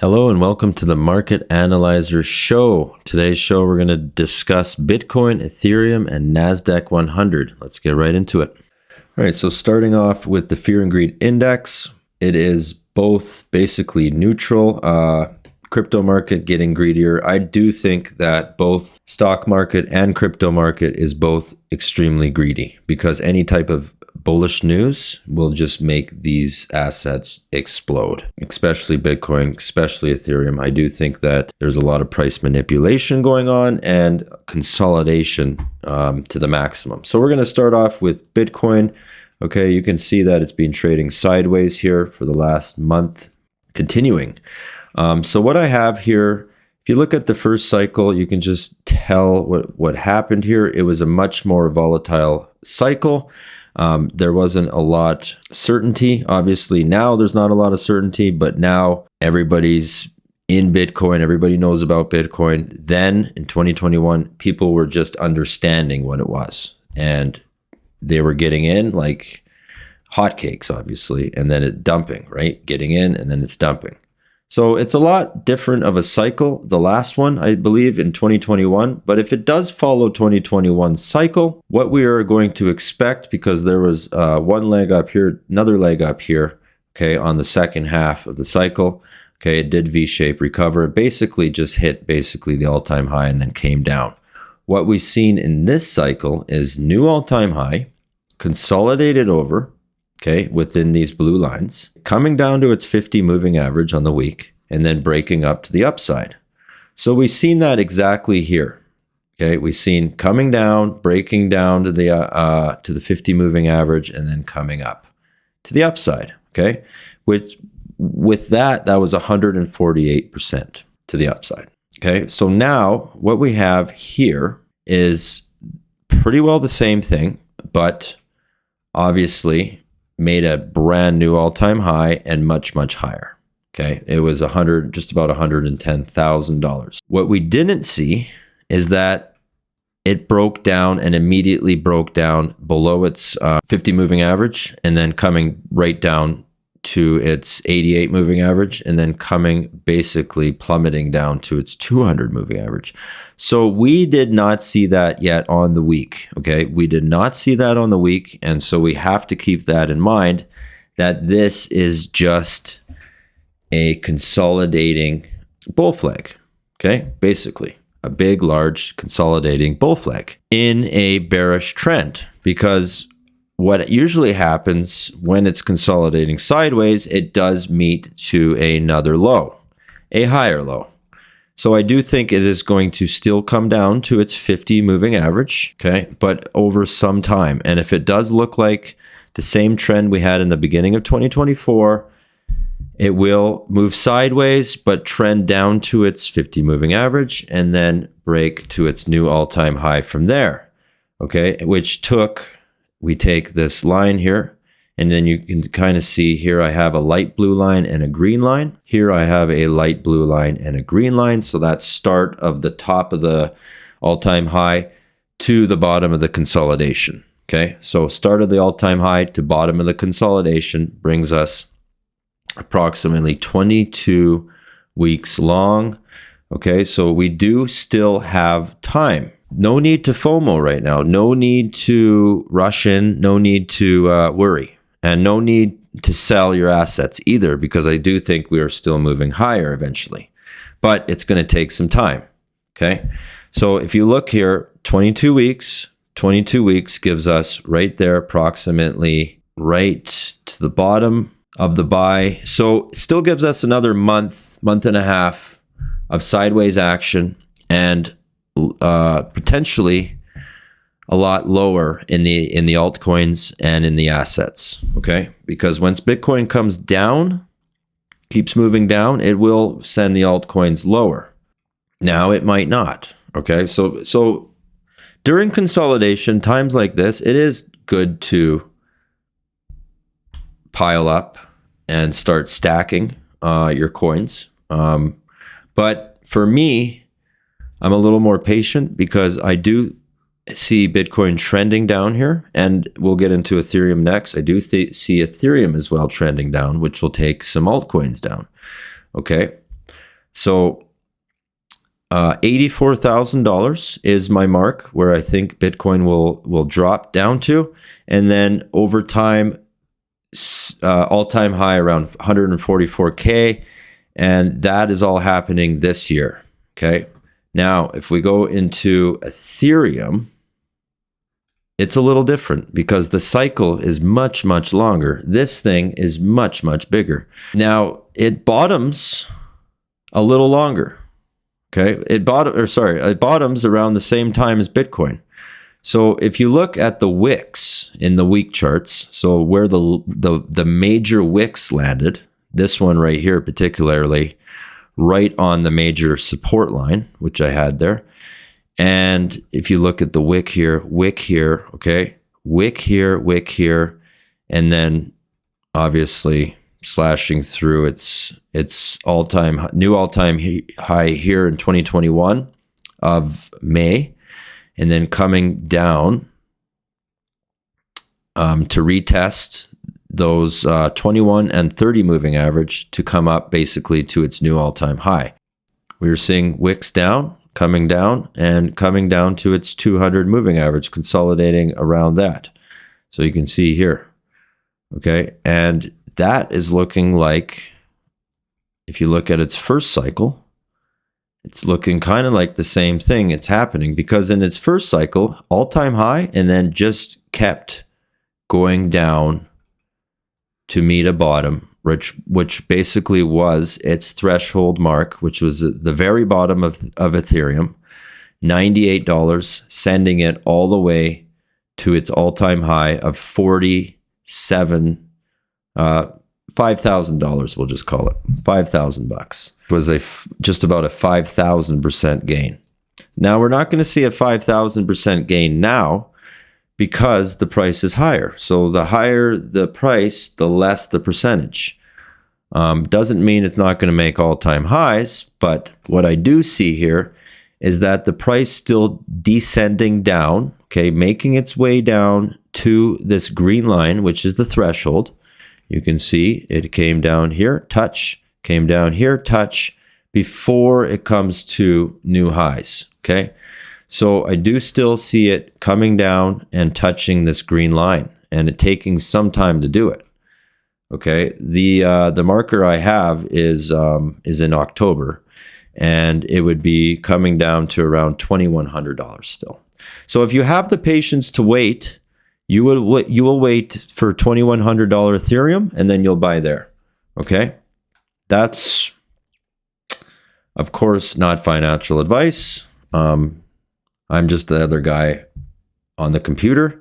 Hello and welcome to the Market Analyzer Show. Today's show, we're going to discuss Bitcoin, Ethereum, and Nasdaq 100. Let's get right into it. All right, so starting off with the Fear and Greed Index, it is both basically neutral. Crypto market getting greedier. I do think that both stock market and crypto market is both extremely greedy because any type of bullish news will just make these assets explode, especially Bitcoin, especially Ethereum. I do think that there's a lot of price manipulation going on and consolidation to the maximum. So we're going to start off with Bitcoin. Okay, you can see that it's been trading sideways here for the last month, continuing. So what I have here, if you look at the first cycle, you can just tell what happened here. It was a much more volatile cycle. There wasn't a lot certainty. Obviously now there's not a lot of certainty, but now everybody's in Bitcoin. Everybody knows about Bitcoin. Then in 2021, people were just understanding what it was and they were getting in like hotcakes, obviously, and then it dumping, right? Getting in and then it's dumping. So it's a lot different of a cycle. The last one, I believe, in 2021. But if it does follow 2021's cycle, what we are going to expect, because there was one leg up here, another leg up here, okay, on the second half of the cycle. Okay, it did V-shape recover. It basically just hit the all-time high and then came down. What we've seen in this cycle is new all-time high, consolidated over, okay, within these blue lines, coming down to its 50 moving average on the week, and then breaking up to the upside. So we've seen that exactly here. Okay, we've seen coming down, breaking down to the 50 moving average, and then coming up to the upside. Okay, which with that was 148% to the upside. Okay, so now what we have here is pretty well the same thing, but obviously made a brand new all-time high and much, much higher. Okay, it was just about $110,000. What we didn't see is that it broke down and immediately broke down below its 50 moving average and then coming right down to its 88 moving average and then coming basically plummeting down to its 200 moving average. So we did not see that yet on the week. Okay, we did not see that on the week, and so we have to keep that in mind that this is just a consolidating bull flag. Okay, basically a big, large consolidating bull flag in a bearish trend, because what usually happens when it's consolidating sideways, it does meet to another low, a higher low. So I do think it is going to still come down to its 50 moving average, okay, but over some time. And if it does look like the same trend we had in the beginning of 2024, it will move sideways, but trend down to its 50 moving average and then break to its new all-time high from there, okay, we take this line here, and then you can kind of see here I have a light blue line and a green line. Here I have a light blue line and a green line. So that's start of the top of the all-time high to the bottom of the consolidation. Okay, so start of the all-time high to bottom of the consolidation brings us approximately 22 weeks long. Okay, so we do still have time. No need to FOMO right now. No need to rush in. No need to worry. And no need to sell your assets either, because I do think we are still moving higher eventually. But it's going to take some time. Okay. So if you look here, 22 weeks gives us right there approximately right to the bottom of the buy. So it still gives us another month and a half of sideways action and potentially a lot lower in the altcoins and in the assets. Okay, because once Bitcoin comes down, keeps moving down, it will send the altcoins lower. Now it might not. Okay, so during consolidation times like this, it is good to pile up and start stacking your coins. But for me, I'm a little more patient because I do see Bitcoin trending down here, and we'll get into Ethereum next. I do see Ethereum as well trending down, which will take some altcoins down. Okay. So $84,000 is my mark where I think Bitcoin will drop down to, and then over time, all-time high around 144K, and that is all happening this year. Okay, now if we go into Ethereum, it's a little different because the cycle is much, much longer. This thing is much, much bigger. Now it bottoms a little longer. Okay, it bottoms around the same time as Bitcoin. So if you look at the wicks in the week charts, so where the major wicks landed, this one right here particularly, right on the major support line, which I had there. And if you look at the wick here, okay, wick here, and then obviously slashing through its new all-time high here in 2021 of May, and then coming down to retest those 21 and 30 moving average to come up basically to its new all-time high. We were seeing wicks down, coming down, and coming down to its 200 moving average, consolidating around that. So you can see here, okay, and that is looking like, if you look at its first cycle, it's looking kind of like the same thing. It's happening because in its first cycle, all-time high, and then just kept going down to meet a bottom, which basically was its threshold mark, which was the very bottom of Ethereum, $98, sending it all the way to its all-time high of $5,000, we'll just call it $5,000. It was just about a 5,000% gain. Now we're not going to see a 5,000% gain now because the price is higher. So the higher the price, the less the percentage. Doesn't mean it's not going to make all-time highs, but what I do see here is that the price still descending down, okay, making its way down to this green line, which is the threshold. You can see it came down here, touch, came down here, touch, before it comes to new highs, okay? So I do still see it coming down and touching this green line, and it taking some time to do it, okay? The marker I have is in October, and it would be coming down to around $2,100 still. So if you have the patience to wait, you will wait for $2,100 Ethereum, and then you'll buy there. Okay, that's of course not financial advice. I'm just the other guy on the computer.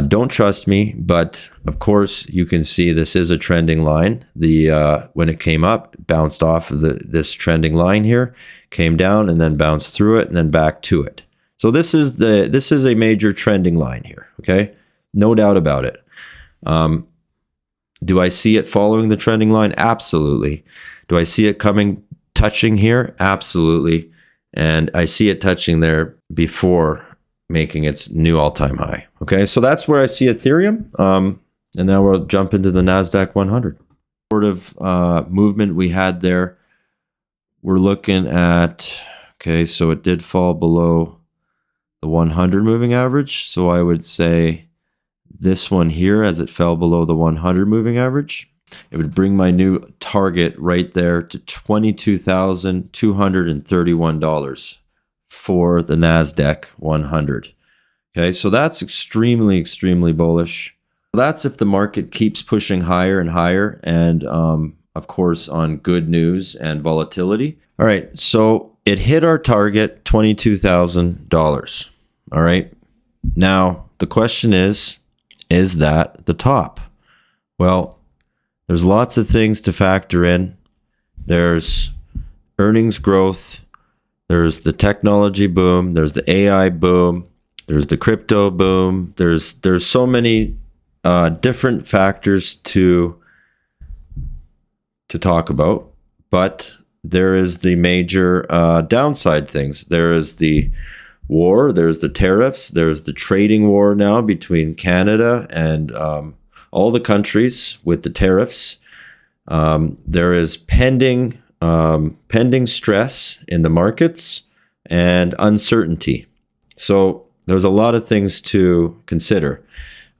Don't trust me, but of course you can see this is a trending line. When it came up, it bounced off of this trending line here, came down, and then bounced through it, and then back to it. So this is a major trending line here. Okay, no doubt about it. Do I see it following the trending line? Absolutely. Do I see it touching here? Absolutely. And I see it touching there before making its new all-time high. Okay, so that's where I see Ethereum. And now we'll jump into the Nasdaq 100. Sort of movement we had there. We're looking at, okay, so it did fall below the 100 moving average. So I would say this one here, as it fell below the 100 moving average, it would bring my new target right there to $22,231 for the Nasdaq 100. Okay, so that's extremely, extremely bullish. That's if the market keeps pushing higher and higher, and of course on good news and volatility. All right, so it hit our target, $22,000. All right, now the question is that the top? Well, there's lots of things to factor in. There's earnings growth, there's the technology boom, there's the AI boom, there's the crypto boom. There's so many different factors to talk about, but there is the major downside things. There is the war, there's the tariffs, there's the trading war now between Canada and all the countries with the tariffs. There is pending pending stress in the markets and uncertainty. So there's a lot of things to consider.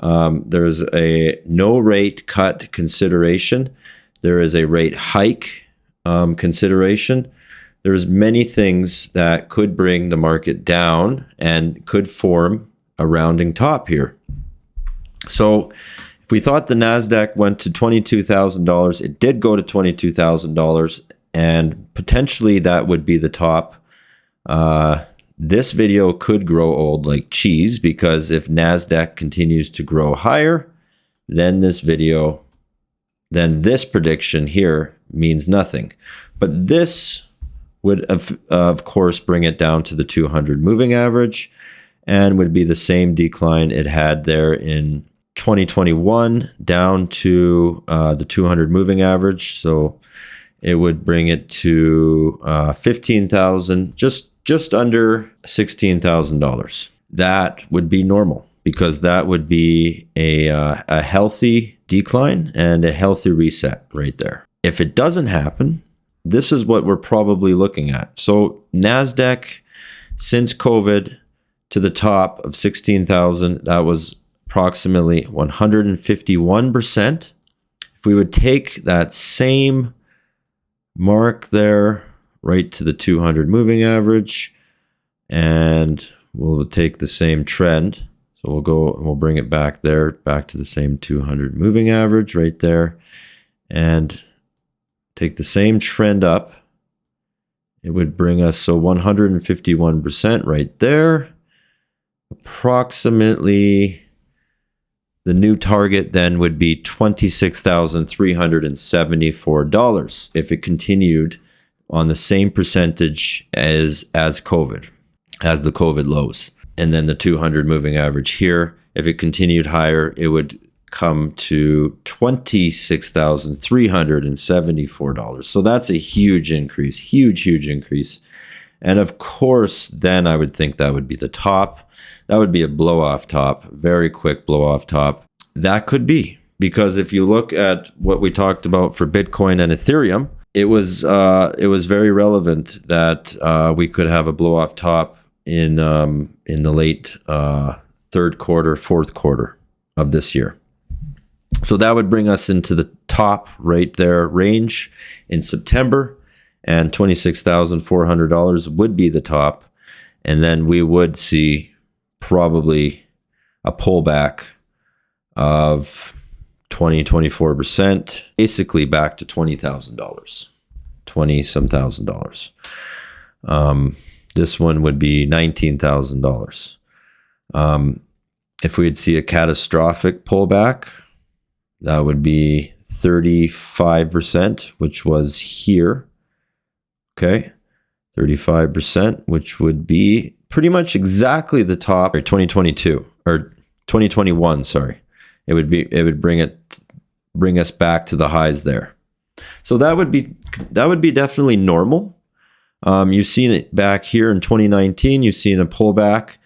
There's a no rate cut consideration. There is a rate hike consideration. There's many things that could bring the market down and could form a rounding top here. So if we thought the Nasdaq went to $22,000, it did go to $22,000, and potentially that would be the top. This video could grow old like cheese, because if Nasdaq continues to grow higher, then this prediction here means nothing. But this would of course bring it down to the 200 moving average, and would be the same decline it had there in 2021 down to the 200 moving average. So it would bring it to 15,000, just under $16,000. That would be normal, because that would be a healthy decline and a healthy reset right there. If it doesn't happen, this is what we're probably looking at. So Nasdaq, since COVID, to the top of 16,000, that was approximately 151%. If we would take that same mark there right to the 200 moving average, and we'll take the same trend. So we'll go and we'll bring it back there, back to the same 200 moving average right there, and take the same trend up. It would bring us, so 151% right there. Approximately the new target then would be $26,374 if it continued on the same percentage as COVID, as the COVID lows. And then the 200 moving average here, if it continued higher, it would come to $26,374. So that's a huge increase, huge increase. And of course, then I would think that would be the top. That would be a blow off top, very quick blow off top. That could be, because if you look at what we talked about for Bitcoin and Ethereum, it was very relevant that we could have a blow off top in the late third quarter, fourth quarter of this year. So that would bring us into the top right there range in September, and $26,400 would be the top. And then we would see probably a pullback of 24%, basically back to $20,000, 20-some thousand dollars. This one would be $19,000. If we'd see a catastrophic pullback, that would be 35%, which was here. Okay, 35%, which would be pretty much exactly the top, or 2022 or 2021. Sorry, it would bring us back to the highs there. So that would be definitely normal. You've seen it back here in 2019. You've seen a pullback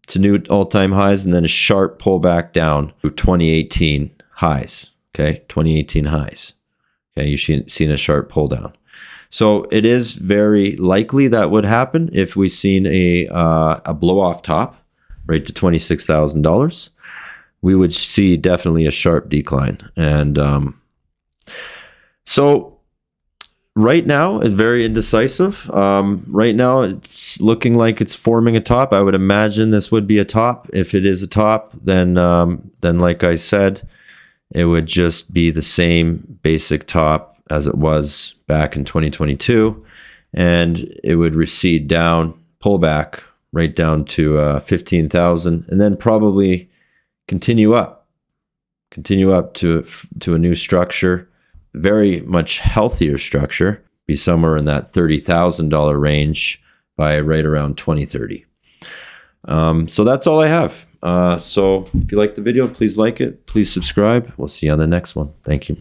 to new all-time highs, and then a sharp pullback down to 2018 highs. Okay, 2018 highs. Okay, you've seen a sharp pull down. So it is very likely that would happen if we've seen a blow off top right to $26,000. We would see definitely a sharp decline. And so right now is very indecisive. Right now it's looking like it's forming a top. I would imagine this would be a top. If it is a top, then like I said, it would just be the same basic top as it was back in 2022, and it would recede down, pull back right down to 15,000, and then probably continue up to a new structure, very much healthier structure, be somewhere in that $30,000 range by right around 2030. So that's all I have. So if you like the video, please like it, please subscribe. We'll see you on the next one. Thank you.